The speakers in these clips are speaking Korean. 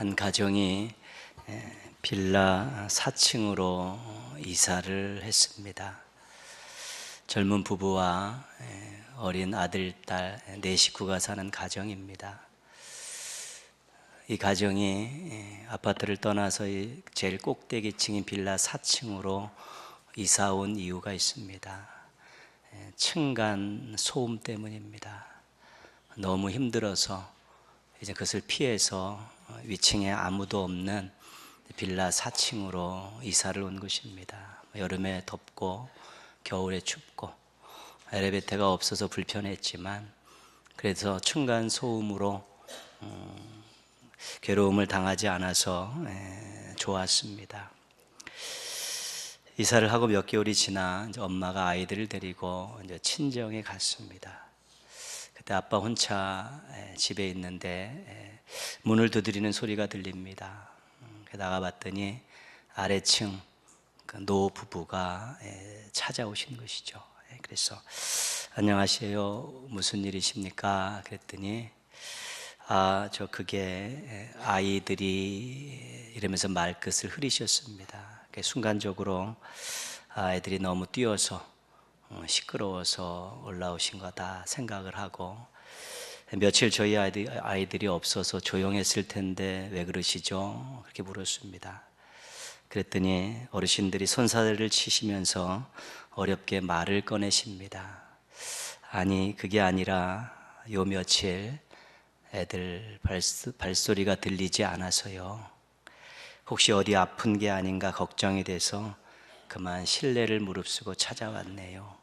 한 가정이 빌라 4층으로 이사를 했습니다. 젊은 부부와 어린 아들, 딸, 네 식구가 사는 가정입니다. 이 가정이 아파트를 떠나서 제일 꼭대기층인 빌라 4층으로 이사 온 이유가 있습니다. 층간 소음 때문입니다. 너무 힘들어서 이제 그것을 피해서 위층에 아무도 없는 빌라 4층으로 이사를 온 것입니다. 여름에 덥고 겨울에 춥고 엘리베이터가 없어서 불편했지만 그래서 층간 소음으로 괴로움을 당하지 않아서 좋았습니다. 이사를 하고 몇 개월이 지나 이제 엄마가 아이들을 데리고 이제 친정에 갔습니다. 그때 아빠 혼자 집에 있는데 문을 두드리는 소리가 들립니다. 나가봤더니 아래층 노 부부가 찾아오신 것이죠. 그래서 안녕하세요, 무슨 일이십니까? 그랬더니 저 그게 아이들이 이러면서 말끝을 흐리셨습니다. 순간적으로 아이들이 너무 뛰어서 시끄러워서 올라오신 거다 생각을 하고, 며칠 저희 아이들이 없어서 조용했을 텐데 왜 그러시죠? 그렇게 물었습니다. 그랬더니 어르신들이 손사래를 치시면서 어렵게 말을 꺼내십니다. 아니, 그게 아니라 요 며칠 애들 발소리가 들리지 않아서요. 혹시 어디 아픈 게 아닌가 걱정이 돼서 그만 실례를 무릅쓰고 찾아왔네요.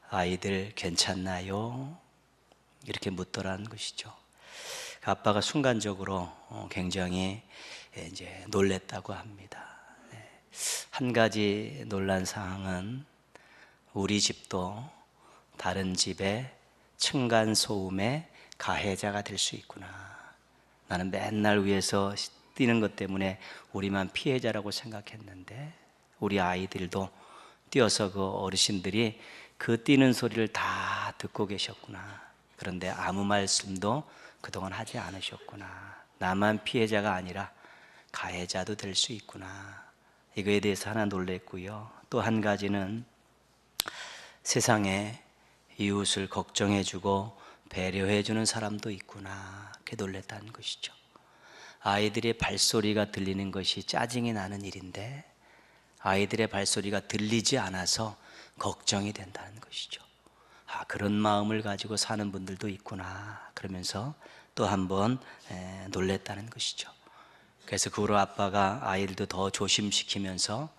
아이들 괜찮나요? 이렇게 묻더라는 것이죠. 아빠가 순간적으로 굉장히 이제 놀랬다고 합니다. 한 가지 놀란 사항은 우리 집도 다른 집의 층간 소음의 가해자가 될 수 있구나. 나는 맨날 위에서 뛰는 것 때문에 우리만 피해자라고 생각했는데 우리 아이들도 뛰어서 그 어르신들이 그 뛰는 소리를 다 듣고 계셨구나. 그런데 아무 말씀도 그동안 하지 않으셨구나. 나만 피해자가 아니라 가해자도 될 수 있구나. 이거에 대해서 하나 놀랬고요. 또 한 가지는 세상에 이웃을 걱정해주고 배려해주는 사람도 있구나. 그렇게 놀랬다는 것이죠. 아이들의 발소리가 들리는 것이 짜증이 나는 일인데 아이들의 발소리가 들리지 않아서 걱정이 된다는 것이죠. 그런 마음을 가지고 사는 분들도 있구나. 그러면서 또 한번 놀랬다는 것이죠. 그래서 그 후로 아빠가 아이들도 더 조심시키면서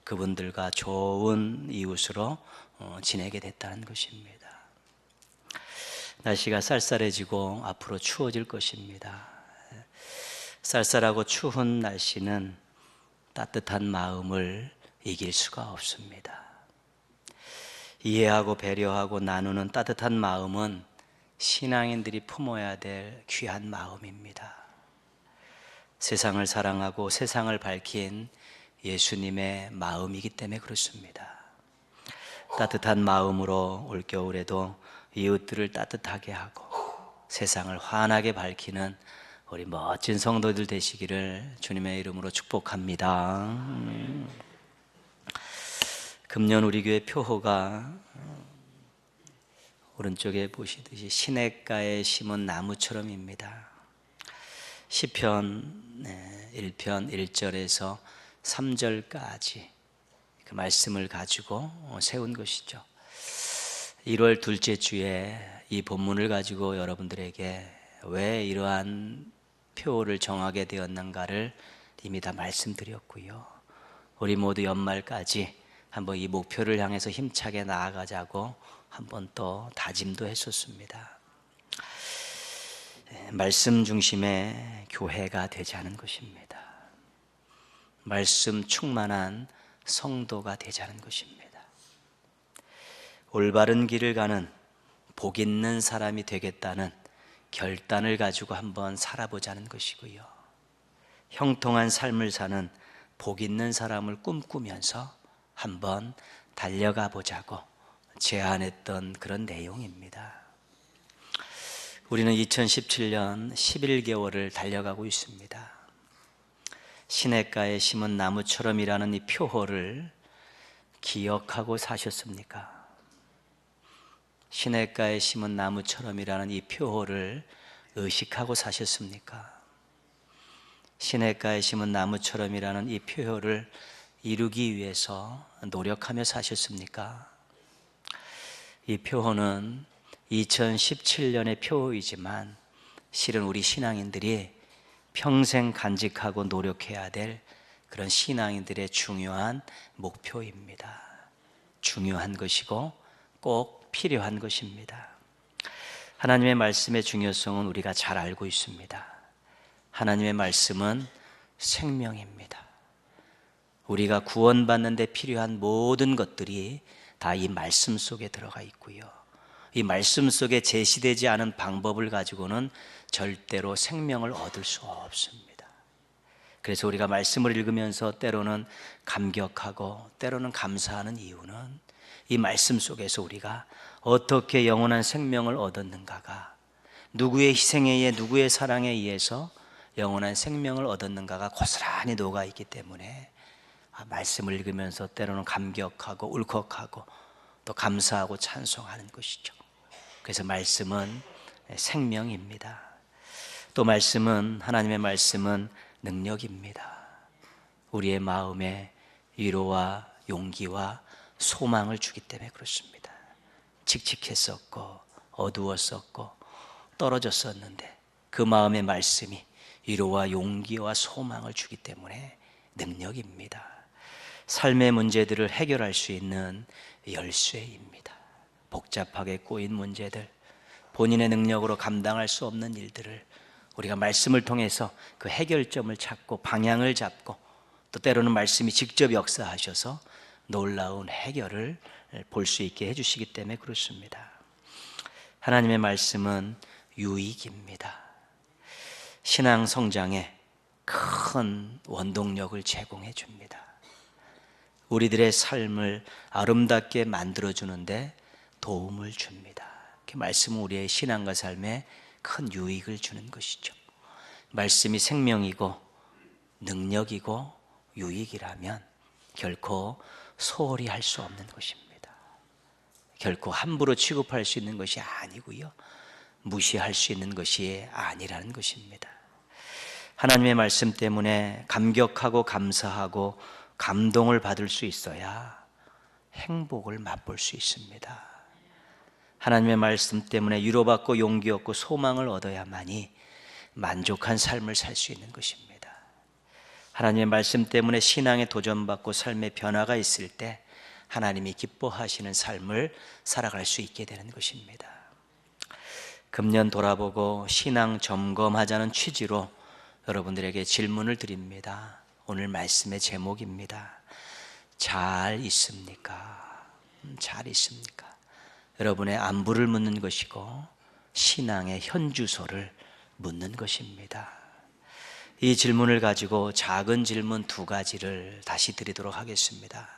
그분들과 좋은 이웃으로 지내게 됐다는 것입니다. 날씨가 쌀쌀해지고 앞으로 추워질 것입니다. 쌀쌀하고 추운 날씨는 따뜻한 마음을 이길 수가 없습니다. 이해하고 배려하고 나누는 따뜻한 마음은 신앙인들이 품어야 될 귀한 마음입니다. 세상을 사랑하고 세상을 밝힌 예수님의 마음이기 때문에 그렇습니다. 따뜻한 마음으로 올겨울에도 이웃들을 따뜻하게 하고 세상을 환하게 밝히는 우리 멋진 성도들 되시기를 주님의 이름으로 축복합니다. 금년 우리 교회 표호가 오른쪽에 보시듯이 시냇가에 심은 나무처럼입니다. 시편 1편 1절에서 3절까지 그 말씀을 가지고 세운 것이죠. 1월 둘째 주에 이 본문을 가지고 여러분들에게 왜 이러한 표를 정하게 되었는가를 이미 다 말씀드렸고요. 우리 모두 연말까지 한번 이 목표를 향해서 힘차게 나아가자고 한번 또 다짐도 했었습니다. 말씀 중심의 교회가 되자는 것입니다. 말씀 충만한 성도가 되자는 것입니다. 올바른 길을 가는 복 있는 사람이 되겠다는 결단을 가지고 한번 살아보자는 것이고요. 형통한 삶을 사는 복 있는 사람을 꿈꾸면서 한번 달려가 보자고 제안했던 그런 내용입니다. 우리는 2017년 11개월을 달려가고 있습니다. 시냇가에 심은 나무처럼이라는 이 표호를 기억하고 사셨습니까? 시냇가에 심은 나무처럼이라는 이 표호를 의식하고 사셨습니까? 시냇가에 심은 나무처럼이라는 이 표호를 이루기 위해서 노력하며 사셨습니까? 이 표호는 2017년의 표호이지만 실은 우리 신앙인들이 평생 간직하고 노력해야 될 그런 신앙인들의 중요한 목표입니다. 중요한 것이고 꼭 필요한 것입니다. 하나님의 말씀의 중요성은 우리가 잘 알고 있습니다. 하나님의 말씀은 생명입니다. 우리가 구원받는 데 필요한 모든 것들이 다 이 말씀 속에 들어가 있고요. 이 말씀 속에 제시되지 않은 방법을 가지고는 절대로 생명을 얻을 수 없습니다. 그래서 우리가 말씀을 읽으면서 때로는 감격하고 때로는 감사하는 이유는 이 말씀 속에서 우리가 어떻게 영원한 생명을 얻었는가가, 누구의 희생에 의해 누구의 사랑에 의해서 영원한 생명을 얻었는가가 고스란히 녹아있기 때문에 말씀을 읽으면서 때로는 감격하고 울컥하고 또 감사하고 찬송하는 것이죠. 그래서 말씀은 생명입니다. 또 말씀은, 하나님의 말씀은 능력입니다. 우리의 마음에 위로와 용기와 소망을 주기 때문에 그렇습니다. 칙칙했었고 어두웠었고 떨어졌었는데 그 마음의 말씀이 위로와 용기와 소망을 주기 때문에 능력입니다. 삶의 문제들을 해결할 수 있는 열쇠입니다. 복잡하게 꼬인 문제들, 본인의 능력으로 감당할 수 없는 일들을 우리가 말씀을 통해서 그 해결점을 찾고 방향을 잡고 또 때로는 말씀이 직접 역사하셔서 놀라운 해결을 볼 수 있게 해주시기 때문에 그렇습니다. 하나님의 말씀은 유익입니다. 신앙 성장에 큰 원동력을 제공해 줍니다. 우리들의 삶을 아름답게 만들어주는데 도움을 줍니다. 그 말씀은 우리의 신앙과 삶에 큰 유익을 주는 것이죠. 말씀이 생명이고 능력이고 유익이라면 결코 소홀히 할 수 없는 것입니다. 결코 함부로 취급할 수 있는 것이 아니고요, 무시할 수 있는 것이 아니라는 것입니다. 하나님의 말씀 때문에 감격하고 감사하고 감동을 받을 수 있어야 행복을 맛볼 수 있습니다. 하나님의 말씀 때문에 위로받고 용기 얻고 소망을 얻어야만이 만족한 삶을 살 수 있는 것입니다. 하나님의 말씀 때문에 신앙에 도전받고 삶의 변화가 있을 때 하나님이 기뻐하시는 삶을 살아갈 수 있게 되는 것입니다. 금년 돌아보고 신앙 점검하자는 취지로 여러분들에게 질문을 드립니다. 오늘 말씀의 제목입니다. 잘 있습니까? 잘 있습니까? 여러분의 안부를 묻는 것이고 신앙의 현주소를 묻는 것입니다. 이 질문을 가지고 작은 질문 두 가지를 다시 드리도록 하겠습니다.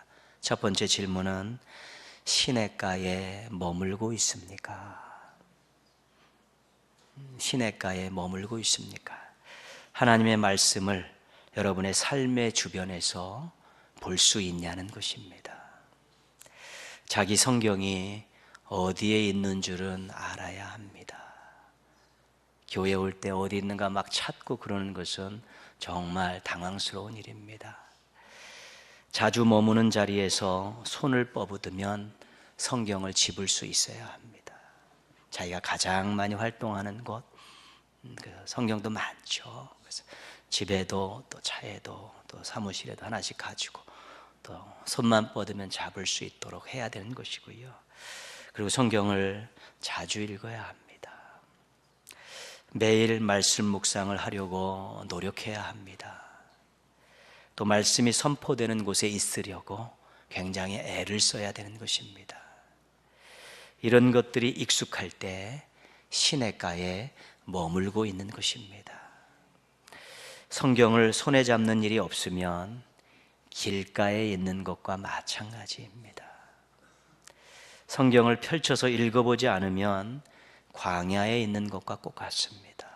첫 번째 질문은 시냇가에 머물고 있습니까? 시냇가에 머물고 있습니까? 하나님의 말씀을 여러분의 삶의 주변에서 볼 수 있냐는 것입니다. 자기 성경이 어디에 있는 줄은 알아야 합니다. 교회 올 때 어디 있는가 막 찾고 그러는 것은 정말 당황스러운 일입니다. 자주 머무는 자리에서 손을 뻗으면 성경을 집을 수 있어야 합니다. 자기가 가장 많이 활동하는 곳, 성경도 많죠. 그래서 집에도 또 차에도 또 사무실에도 하나씩 가지고 또 손만 뻗으면 잡을 수 있도록 해야 되는 것이고요. 그리고 성경을 자주 읽어야 합니다. 매일 말씀 묵상을 하려고 노력해야 합니다. 또 말씀이 선포되는 곳에 있으려고 굉장히 애를 써야 되는 것입니다. 이런 것들이 익숙할 때 시냇가에 머물고 있는 것입니다. 성경을 손에 잡는 일이 없으면 길가에 있는 것과 마찬가지입니다. 성경을 펼쳐서 읽어보지 않으면 광야에 있는 것과 똑같습니다.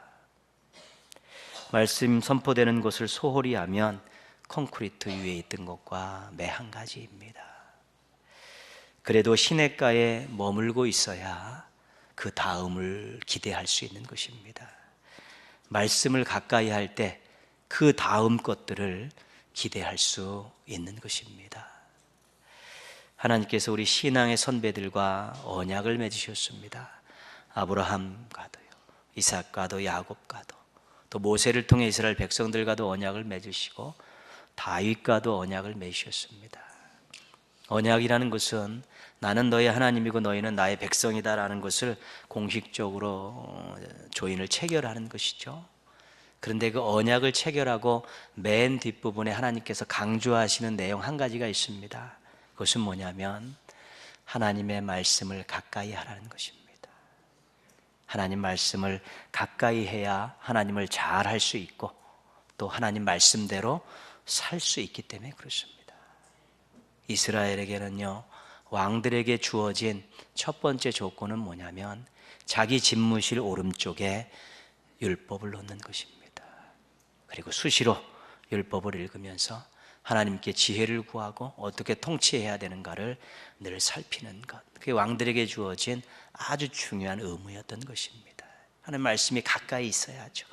말씀 선포되는 곳을 소홀히 하면 콘크리트 위에 있던 것과 매 한 가지입니다. 그래도 시냇가에 머물고 있어야 그 다음을 기대할 수 있는 것입니다. 말씀을 가까이 할 때 그 다음 것들을 기대할 수 있는 것입니다. 하나님께서 우리 신앙의 선배들과 언약을 맺으셨습니다. 아브라함과도요, 이삭과도, 야곱과도, 또 모세를 통해 이스라엘 백성들과도 언약을 맺으시고 다윗과도 언약을 맺으셨습니다. 언약이라는 것은 나는 너의 하나님이고 너희는 나의 백성이다라는 것을 공식적으로 조인을 체결하는 것이죠. 그런데 그 언약을 체결하고 맨 뒷부분에 하나님께서 강조하시는 내용 한 가지가 있습니다. 그것은 뭐냐면 하나님의 말씀을 가까이 하라는 것입니다. 하나님 말씀을 가까이 해야 하나님을 잘 할 수 있고 또 하나님 말씀대로 살 수 있기 때문에 그렇습니다. 이스라엘에게는요, 왕들에게 주어진 첫 번째 조건은 뭐냐면 자기 집무실 오른쪽에 율법을 놓는 것입니다. 그리고 수시로 율법을 읽으면서 하나님께 지혜를 구하고 어떻게 통치해야 되는가를 늘 살피는 것, 그게 왕들에게 주어진 아주 중요한 의무였던 것입니다. 하나님 말씀이 가까이 있어야죠.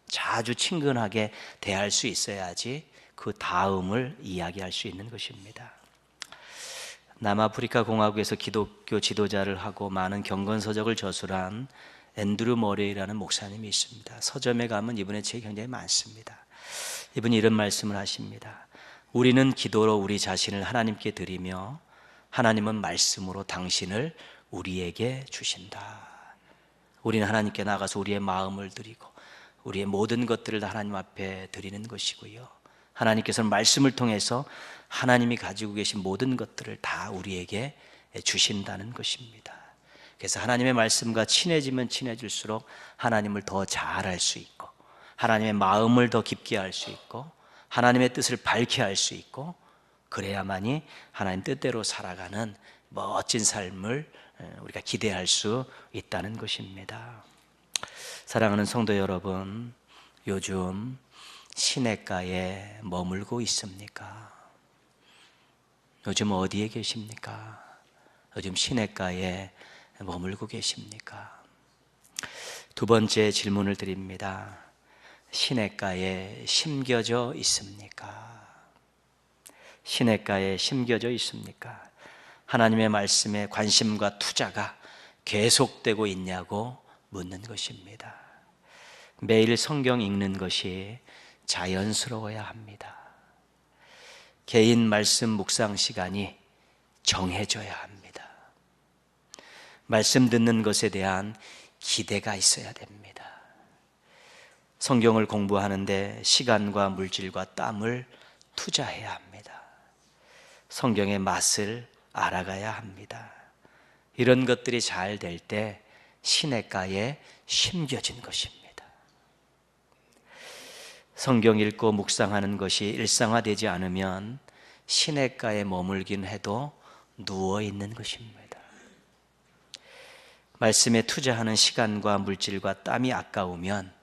자주 친근하게 대할 수 있어야지 그 다음을 이야기할 수 있는 것입니다. 남아프리카 공화국에서 기독교 지도자를 하고 많은 경건서적을 저술한 앤드류 머레이라는 목사님이 있습니다. 서점에 가면 이분의 책이 굉장히 많습니다. 이분이 이런 말씀을 하십니다. 우리는 기도로 우리 자신을 하나님께 드리며 하나님은 말씀으로 당신을 우리에게 주신다. 우리는 하나님께 나가서 우리의 마음을 드리고 우리의 모든 것들을 다 하나님 앞에 드리는 것이고요, 하나님께서는 말씀을 통해서 하나님이 가지고 계신 모든 것들을 다 우리에게 주신다는 것입니다. 그래서 하나님의 말씀과 친해지면 친해질수록 하나님을 더 잘 알 수 있고 하나님의 마음을 더 깊게 알 수 있고 하나님의 뜻을 밝게 알 수 있고, 그래야만이 하나님 뜻대로 살아가는 멋진 삶을 우리가 기대할 수 있다는 것입니다. 사랑하는 성도 여러분, 요즘 시냇가에 머물고 있습니까? 요즘 어디에 계십니까? 요즘 시냇가에 머물고 계십니까? 두 번째 질문을 드립니다. 시냇가에 심겨져 있습니까? 시냇가에 심겨져 있습니까? 하나님의 말씀에 관심과 투자가 계속되고 있냐고 묻는 것입니다. 매일 성경 읽는 것이 자연스러워야 합니다. 개인 말씀 묵상 시간이 정해져야 합니다. 말씀 듣는 것에 대한 기대가 있어야 됩니다. 성경을 공부하는데 시간과 물질과 땀을 투자해야 합니다. 성경의 맛을 알아가야 합니다. 이런 것들이 잘 될 때 시냇가에 심겨진 것입니다. 성경 읽고 묵상하는 것이 일상화되지 않으면 시냇가에 머물긴 해도 누워 있는 것입니다. 말씀에 투자하는 시간과 물질과 땀이 아까우면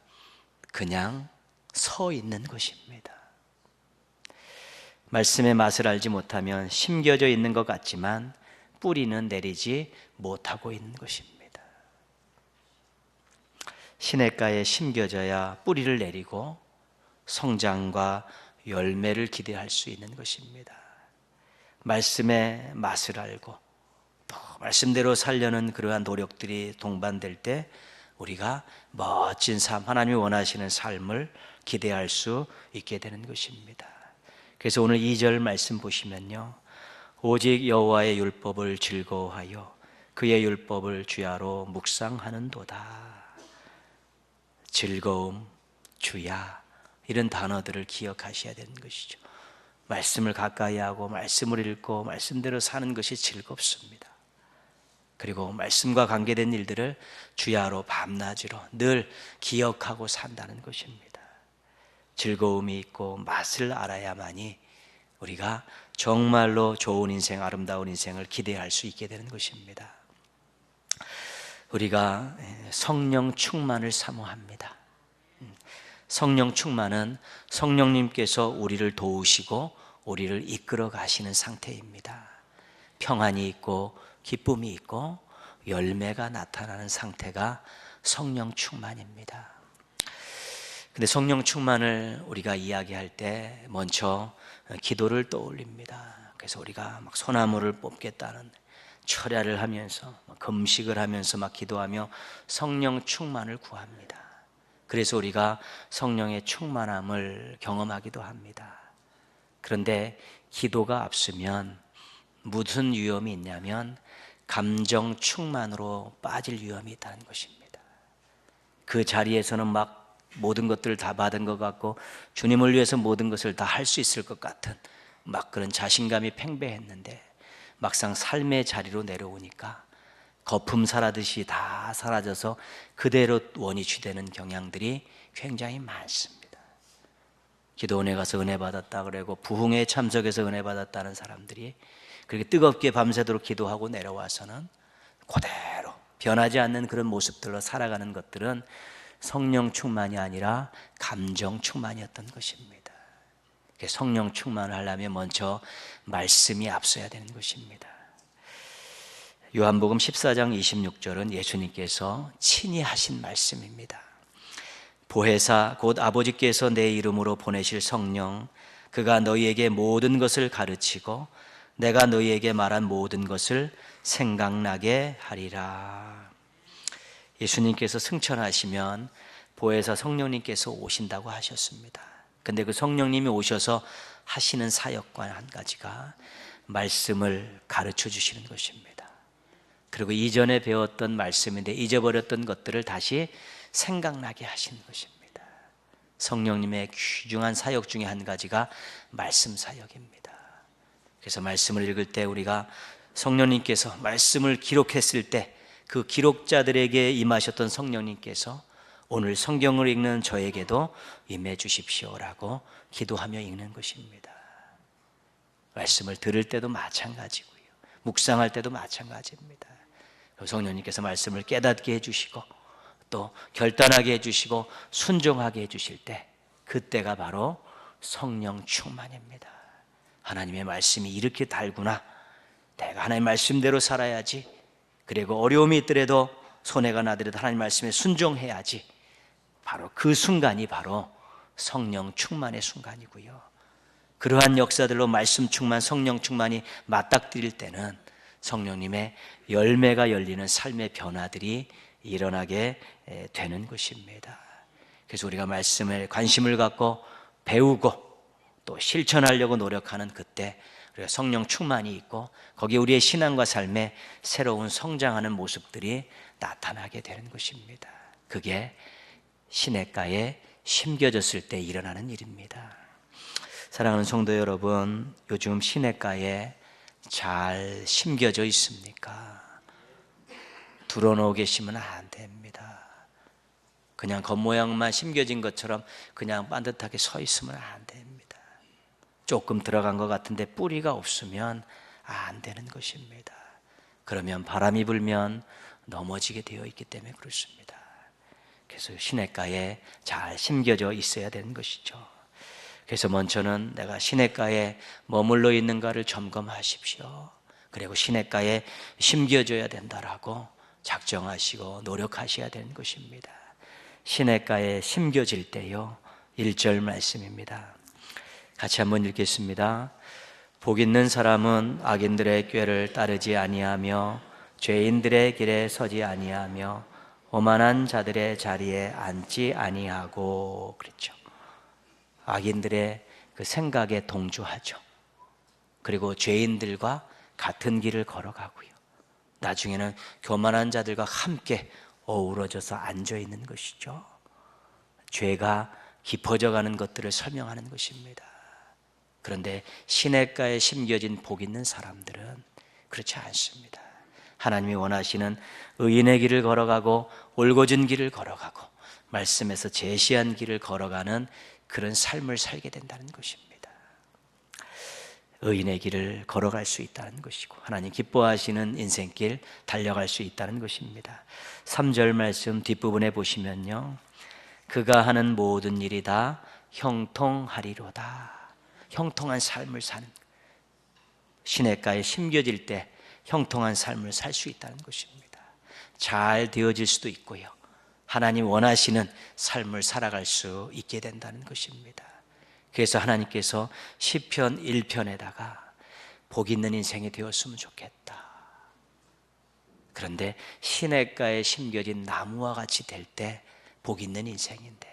그냥 서 있는 것입니다. 말씀의 맛을 알지 못하면 심겨져 있는 것 같지만 뿌리는 내리지 못하고 있는 것입니다. 시냇가에 심겨져야 뿌리를 내리고 성장과 열매를 기대할 수 있는 것입니다. 말씀의 맛을 알고 또 말씀대로 살려는 그러한 노력들이 동반될 때 우리가 멋진 삶, 하나님이 원하시는 삶을 기대할 수 있게 되는 것입니다. 그래서 오늘 2절 말씀 보시면요, 오직 여호와의 율법을 즐거워하여 그의 율법을 주야로 묵상하는도다. 즐거움, 주야, 이런 단어들을 기억하셔야 되는 것이죠. 말씀을 가까이 하고 말씀을 읽고 말씀대로 사는 것이 즐겁습니다. 그리고 말씀과 관계된 일들을 주야로 밤낮으로 늘 기억하고 산다는 것입니다. 즐거움이 있고 맛을 알아야만이 우리가 정말로 좋은 인생, 아름다운 인생을 기대할 수 있게 되는 것입니다. 우리가 성령 충만을 사모합니다. 성령 충만은 성령님께서 우리를 도우시고 우리를 이끌어 가시는 상태입니다. 평안이 있고 기쁨이 있고 열매가 나타나는 상태가 성령 충만입니다. 근데 성령 충만을 우리가 이야기할 때 먼저 기도를 떠올립니다. 그래서 우리가 막 소나무를 뽑겠다는 철야를 하면서 금식을 하면서 막 기도하며 성령 충만을 구합니다. 그래서 우리가 성령의 충만함을 경험하기도 합니다. 그런데 기도가 앞서면 무슨 위험이 있냐면 감정 충만으로 빠질 위험이 있다는 것입니다. 그 자리에서는 막 모든 것들을 다 받은 것 같고 주님을 위해서 모든 것을 다 할 수 있을 것 같은 막 그런 자신감이 팽배했는데 막상 삶의 자리로 내려오니까 거품 사라듯이 다 사라져서 그대로 원위치되는 경향들이 굉장히 많습니다. 기도원에 가서 은혜 받았다 그러고 부흥회에 참석해서 은혜 받았다는 사람들이 그렇게 뜨겁게 밤새도록 기도하고 내려와서는 그대로 변하지 않는 그런 모습들로 살아가는 것들은 성령 충만이 아니라 감정 충만이었던 것입니다. 성령 충만을 하려면 먼저 말씀이 앞서야 되는 것입니다. 요한복음 14장 26절은 예수님께서 친히 하신 말씀입니다. 보혜사 곧 아버지께서 내 이름으로 보내실 성령 그가 너희에게 모든 것을 가르치고 내가 너희에게 말한 모든 것을 생각나게 하리라. 예수님께서 승천하시면 보혜사 성령님께서 오신다고 하셨습니다. 근데 그 성령님이 오셔서 하시는 사역과 한 가지가 말씀을 가르쳐 주시는 것입니다. 그리고 이전에 배웠던 말씀인데 잊어버렸던 것들을 다시 생각나게 하시는 것입니다. 성령님의 귀중한 사역 중에 한 가지가 말씀 사역입니다. 그래서 말씀을 읽을 때 우리가 성령님께서 말씀을 기록했을 때 그 기록자들에게 임하셨던 성령님께서 오늘 성경을 읽는 저에게도 임해 주십시오라고 기도하며 읽는 것입니다. 말씀을 들을 때도 마찬가지고요. 묵상할 때도 마찬가지입니다. 성령님께서 말씀을 깨닫게 해주시고 또 결단하게 해주시고 순종하게 해주실 때 그때가 바로 성령 충만입니다. 하나님의 말씀이 이렇게 달구나. 내가 하나님의 말씀대로 살아야지. 그리고 어려움이 있더라도 손해가 나더라도 하나님의 말씀에 순종해야지. 바로 그 순간이 바로 성령 충만의 순간이고요. 그러한 역사들로 말씀 충만, 성령 충만이 맞닥뜨릴 때는 성령님의 열매가 열리는 삶의 변화들이 일어나게 되는 것입니다. 그래서 우리가 말씀에 관심을 갖고 배우고 또 실천하려고 노력하는 그때 우리가 성령 충만이 있고 거기에 우리의 신앙과 삶에 새로운 성장하는 모습들이 나타나게 되는 것입니다. 그게 시냇가에 심겨졌을 때 일어나는 일입니다. 사랑하는 성도 여러분, 요즘 시냇가에 잘 심겨져 있습니까? 드러놓고 계시면 안 됩니다. 그냥 겉모양만 심겨진 것처럼 그냥 반듯하게 서 있으면 안 됩니다. 조금 들어간 것 같은데 뿌리가 없으면 안 되는 것입니다. 그러면 바람이 불면 넘어지게 되어 있기 때문에 그렇습니다. 그래서 시냇가에 잘 심겨져 있어야 되는 것이죠. 그래서 먼저는 내가 시냇가에 머물러 있는가를 점검하십시오. 그리고 시냇가에 심겨져야 된다라고 작정하시고 노력하셔야 되는 것입니다. 시냇가에 심겨질 때요 1절 말씀입니다. 같이 한번 읽겠습니다. 복 있는 사람은 악인들의 꾀를 따르지 아니하며 죄인들의 길에 서지 아니하며 오만한 자들의 자리에 앉지 아니하고 그랬죠. 악인들의 그 생각에 동조하죠. 그리고 죄인들과 같은 길을 걸어가고요. 나중에는 교만한 자들과 함께 어우러져서 앉아 있는 것이죠. 죄가 깊어져 가는 것들을 설명하는 것입니다. 그런데 시냇가에 심겨진 복 있는 사람들은 그렇지 않습니다. 하나님이 원하시는 의인의 길을 걸어가고 올곧은 길을 걸어가고 말씀에서 제시한 길을 걸어가는 그런 삶을 살게 된다는 것입니다. 의인의 길을 걸어갈 수 있다는 것이고 하나님 기뻐하시는 인생길 달려갈 수 있다는 것입니다. 3절 말씀 뒷부분에 보시면요 그가 하는 모든 일이 다 형통하리로다. 형통한 삶을 사는, 시냇가에 심겨질 때 형통한 삶을 살 수 있다는 것입니다. 잘 되어질 수도 있고요, 하나님 원하시는 삶을 살아갈 수 있게 된다는 것입니다. 그래서 하나님께서 시편 1편에다가 복 있는 인생이 되었으면 좋겠다. 그런데 시냇가에 심겨진 나무와 같이 될 때 복 있는 인생인데,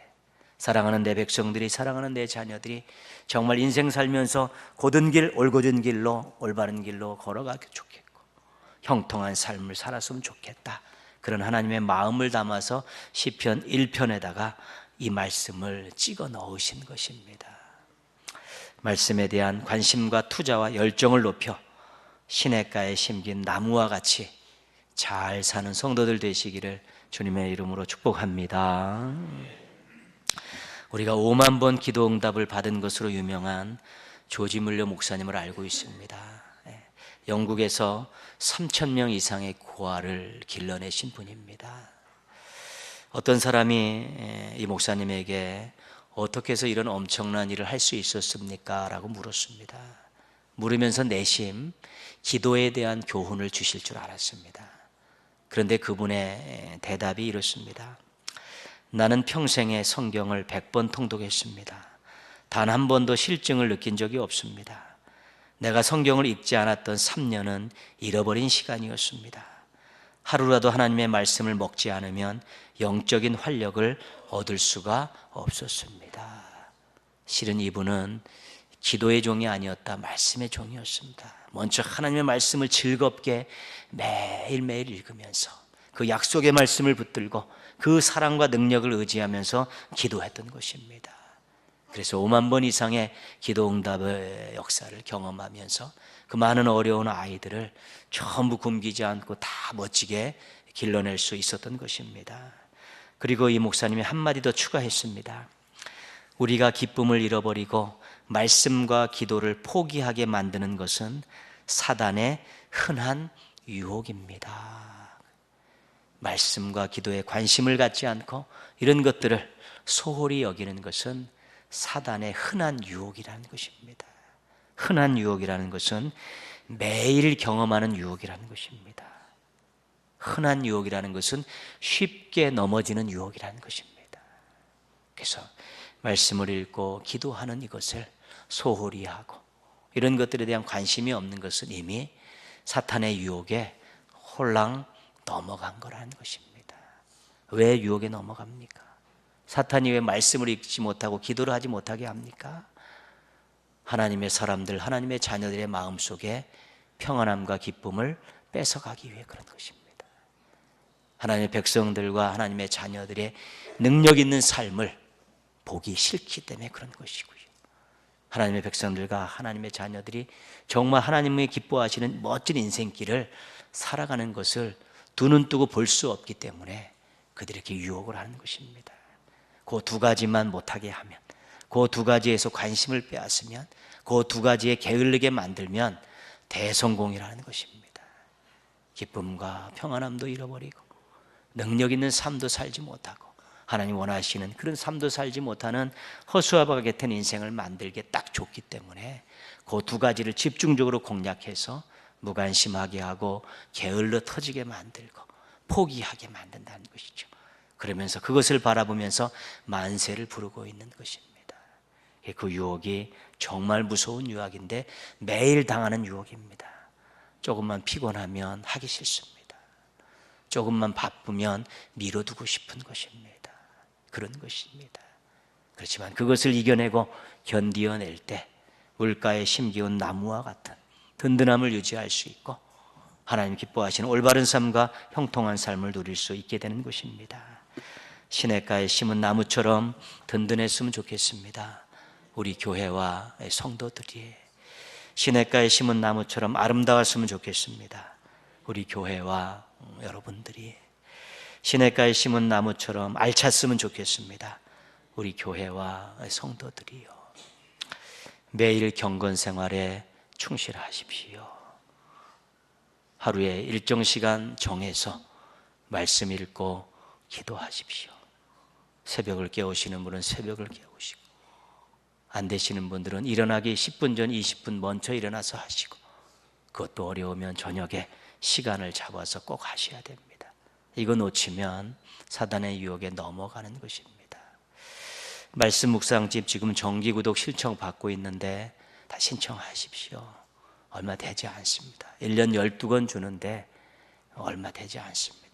사랑하는 내 백성들이, 사랑하는 내 자녀들이 정말 인생 살면서 곧은 길, 올곧은 길로, 올바른 길로 걸어가기 좋겠고 형통한 삶을 살았으면 좋겠다. 그런 하나님의 마음을 담아서 시편 1편에다가 이 말씀을 찍어 넣으신 것입니다. 말씀에 대한 관심과 투자와 열정을 높여 시냇가에 심긴 나무와 같이 잘 사는 성도들 되시기를 주님의 이름으로 축복합니다. 우리가 5만 번 기도 응답을 받은 것으로 유명한 조지 물러 목사님을 알고 있습니다. 영국에서 3,000명 이상의 고아를 길러내신 분입니다. 어떤 사람이 이 목사님에게 어떻게 해서 이런 엄청난 일을 할 수 있었습니까? 라고 물었습니다. 물으면서 내심 기도에 대한 교훈을 주실 줄 알았습니다. 그런데 그분의 대답이 이렇습니다. 나는 평생에 성경을 100번 통독했습니다. 단 한 번도 실증을 느낀 적이 없습니다. 내가 성경을 읽지 않았던 3년은 잃어버린 시간이었습니다. 하루라도 하나님의 말씀을 먹지 않으면 영적인 활력을 얻을 수가 없었습니다. 실은 이분은 기도의 종이 아니었다, 말씀의 종이었습니다. 먼저 하나님의 말씀을 즐겁게 매일매일 읽으면서 그 약속의 말씀을 붙들고 그 사랑과 능력을 의지하면서 기도했던 것입니다. 그래서 5만 번 이상의 기도 응답의 역사를 경험하면서 그 많은 어려운 아이들을 전부 굶기지 않고 다 멋지게 길러낼 수 있었던 것입니다. 그리고 이 목사님이 한마디 더 추가했습니다. 우리가 기쁨을 잃어버리고 말씀과 기도를 포기하게 만드는 것은 사단의 흔한 유혹입니다. 말씀과 기도에 관심을 갖지 않고 이런 것들을 소홀히 여기는 것은 사단의 흔한 유혹이라는 것입니다. 흔한 유혹이라는 것은 매일 경험하는 유혹이라는 것입니다. 흔한 유혹이라는 것은 쉽게 넘어지는 유혹이라는 것입니다. 그래서 말씀을 읽고 기도하는 이것을 소홀히 하고 이런 것들에 대한 관심이 없는 것은 이미 사탄의 유혹에 홀랑 넘어간 거라는 것입니다. 왜 유혹에 넘어갑니까? 사탄이 왜 말씀을 읽지 못하고 기도를 하지 못하게 합니까? 하나님의 사람들, 하나님의 자녀들의 마음속에 평안함과 기쁨을 뺏어가기 위해 그런 것입니다. 하나님의 백성들과 하나님의 자녀들의 능력 있는 삶을 보기 싫기 때문에 그런 것이고요. 하나님의 백성들과 하나님의 자녀들이 정말 하나님의 기뻐하시는 멋진 인생길을 살아가는 것을 두 눈 뜨고 볼 수 없기 때문에 그들이 이렇게 유혹을 하는 것입니다. 그 두 가지만 못하게 하면, 그 두 가지에서 관심을 빼앗으면, 그 두 가지에 게을르게 만들면 대성공이라는 것입니다. 기쁨과 평안함도 잃어버리고 능력 있는 삶도 살지 못하고 하나님 원하시는 그런 삶도 살지 못하는 허수아비와 같은 인생을 만들게 딱 좋기 때문에 그 두 가지를 집중적으로 공략해서 무관심하게 하고 게을러 터지게 만들고 포기하게 만든다는 것이죠. 그러면서 그것을 바라보면서 만세를 부르고 있는 것입니다. 그 유혹이 정말 무서운 유혹인데 매일 당하는 유혹입니다. 조금만 피곤하면 하기 싫습니다. 조금만 바쁘면 미뤄두고 싶은 것입니다. 그런 것입니다. 그렇지만 그것을 이겨내고 견디어낼 때 물가에 심기운 나무와 같은 든든함을 유지할 수 있고 하나님 기뻐하시는 올바른 삶과 형통한 삶을 누릴 수 있게 되는 것입니다. 시냇가에 심은 나무처럼 든든했으면 좋겠습니다. 우리 교회와 성도들이 시냇가에 심은 나무처럼 아름다웠으면 좋겠습니다. 우리 교회와 여러분들이 시냇가에 심은 나무처럼 알찼으면 좋겠습니다. 우리 교회와 성도들이요. 매일 경건 생활에 충실하십시오. 하루에 일정 시간 정해서 말씀 읽고 기도하십시오. 새벽을 깨우시는 분은 새벽을 깨우시고, 안 되시는 분들은 일어나기 10분 전 20분 먼저 일어나서 하시고, 그것도 어려우면 저녁에 시간을 잡아서 꼭 하셔야 됩니다. 이거 놓치면 사단의 유혹에 넘어가는 것입니다. 말씀 묵상집 지금 정기구독 신청 받고 있는데 다 신청하십시오. 얼마 되지 않습니다. 1년 12권 주는데 얼마 되지 않습니다.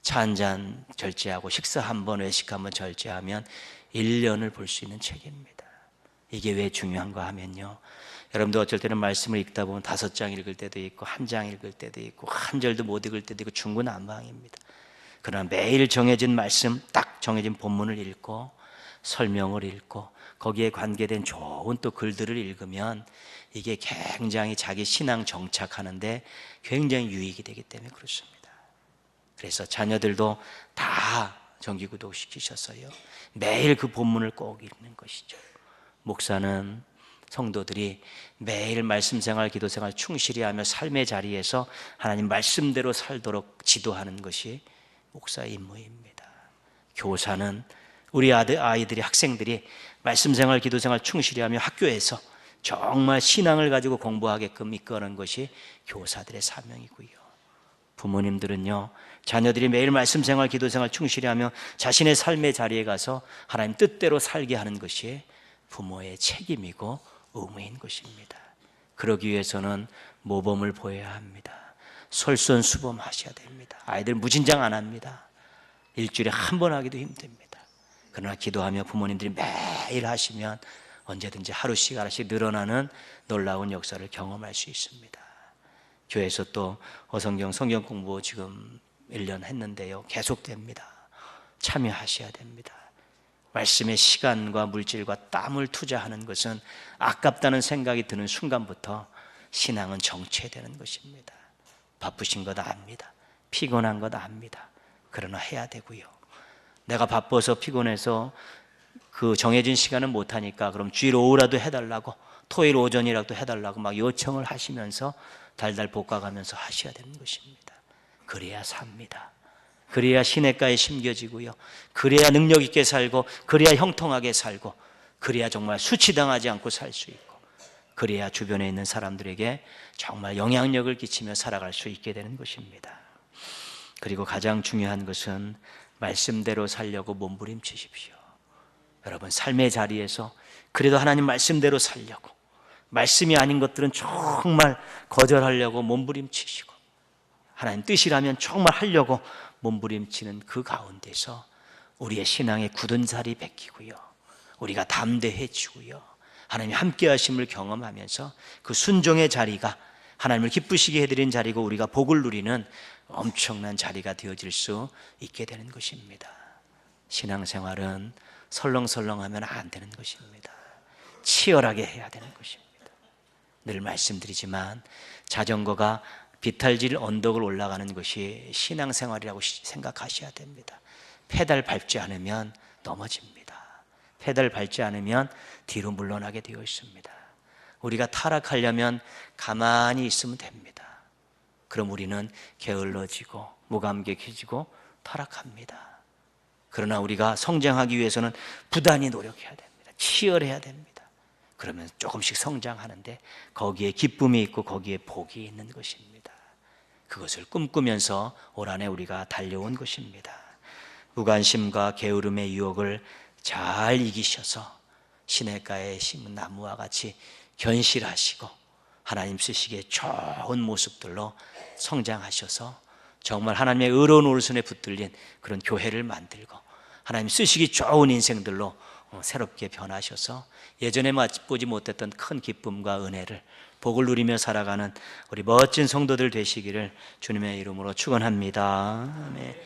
차 한 잔 절제하고 식사 한 번, 외식 한 번 절제하면 1년을 볼 수 있는 책입니다. 이게 왜 중요한가 하면요, 여러분들 어쩔 때는 말씀을 읽다 보면 5장 읽을 때도 있고 1장 읽을 때도 있고 한 절도 못 읽을 때도 있고 중구난방입니다. 그러나 매일 정해진 말씀, 딱 정해진 본문을 읽고 설명을 읽고 거기에 관계된 좋은 또 글들을 읽으면 이게 굉장히 자기 신앙 정착하는데 굉장히 유익이 되기 때문에 그렇습니다. 그래서 자녀들도 다 정기구독 시키셨어요. 매일 그 본문을 꼭 읽는 것이죠. 목사는 성도들이 매일 말씀생활, 기도생활 충실히 하며 삶의 자리에서 하나님 말씀대로 살도록 지도하는 것이 목사의 임무입니다. 교사는 우리 아이들이, 학생들이 말씀생활, 기도생활 충실히 하며 학교에서 정말 신앙을 가지고 공부하게끔 이끄는 것이 교사들의 사명이고요. 부모님들은요, 자녀들이 매일 말씀생활, 기도생활 충실히 하며 자신의 삶의 자리에 가서 하나님 뜻대로 살게 하는 것이 부모의 책임이고 의무인 것입니다. 그러기 위해서는 모범을 보여야 합니다. 솔선수범하셔야 됩니다. 아이들 무진장 안 합니다. 일주일에 한 번 하기도 힘듭니다. 그러나 기도하며 부모님들이 매일 하시면 언제든지 하루씩 하루씩 늘어나는 놀라운 역사를 경험할 수 있습니다. 교회에서 또 어성경 성경 공부 지금 1년 했는데요, 계속됩니다. 참여하셔야 됩니다. 말씀의 시간과 물질과 땀을 투자하는 것은 아깝다는 생각이 드는 순간부터 신앙은 정체되는 것입니다. 바쁘신 것 압니다. 피곤한 것 압니다. 그러나 해야 되고요. 내가 바빠서 피곤해서 그 정해진 시간은 못하니까 그럼 주일 오후라도 해달라고, 토요일 오전이라도 해달라고 막 요청을 하시면서 달달 볶아가면서 하셔야 되는 것입니다. 그래야 삽니다. 그래야 시냇가에 심겨지고요, 그래야 능력 있게 살고, 그래야 형통하게 살고, 그래야 정말 수치당하지 않고 살 수 있고, 그래야 주변에 있는 사람들에게 정말 영향력을 끼치며 살아갈 수 있게 되는 것입니다. 그리고 가장 중요한 것은 말씀대로 살려고 몸부림치십시오. 여러분, 삶의 자리에서 그래도 하나님 말씀대로 살려고, 말씀이 아닌 것들은 정말 거절하려고 몸부림치시고, 하나님 뜻이라면 정말 하려고 몸부림치는 그 가운데서 우리의 신앙의 굳은 살이 베끼고요, 우리가 담대해지고요, 하나님이 함께 하심을 경험하면서 그 순종의 자리가 하나님을 기쁘시게 해드린 자리고 우리가 복을 누리는 엄청난 자리가 되어질 수 있게 되는 것입니다. 신앙생활은 설렁설렁하면 안 되는 것입니다. 치열하게 해야 되는 것입니다. 늘 말씀드리지만 자전거가 비탈질 언덕을 올라가는 것이 신앙생활이라고 생각하셔야 됩니다. 페달 밟지 않으면 넘어집니다. 페달 밟지 않으면 뒤로 물러나게 되어 있습니다. 우리가 타락하려면 가만히 있으면 됩니다. 그럼 우리는 게을러지고 무감격해지고 타락합니다. 그러나 우리가 성장하기 위해서는 부단히 노력해야 됩니다. 치열해야 됩니다. 그러면 조금씩 성장하는데 거기에 기쁨이 있고 거기에 복이 있는 것입니다. 그것을 꿈꾸면서 올 한해 우리가 달려온 것입니다. 무관심과 게으름의 유혹을 잘 이기셔서 시냇가에 심은 나무와 같이 견실하시고 하나님 쓰시기에 좋은 모습들로 성장하셔서 정말 하나님의 의로운 오른손에 붙들린 그런 교회를 만들고 하나님 쓰시기 좋은 인생들로 새롭게 변하셔서 예전에 맛보지 못했던 큰 기쁨과 은혜를, 복을 누리며 살아가는 우리 멋진 성도들 되시기를 주님의 이름으로 축원합니다. 아멘.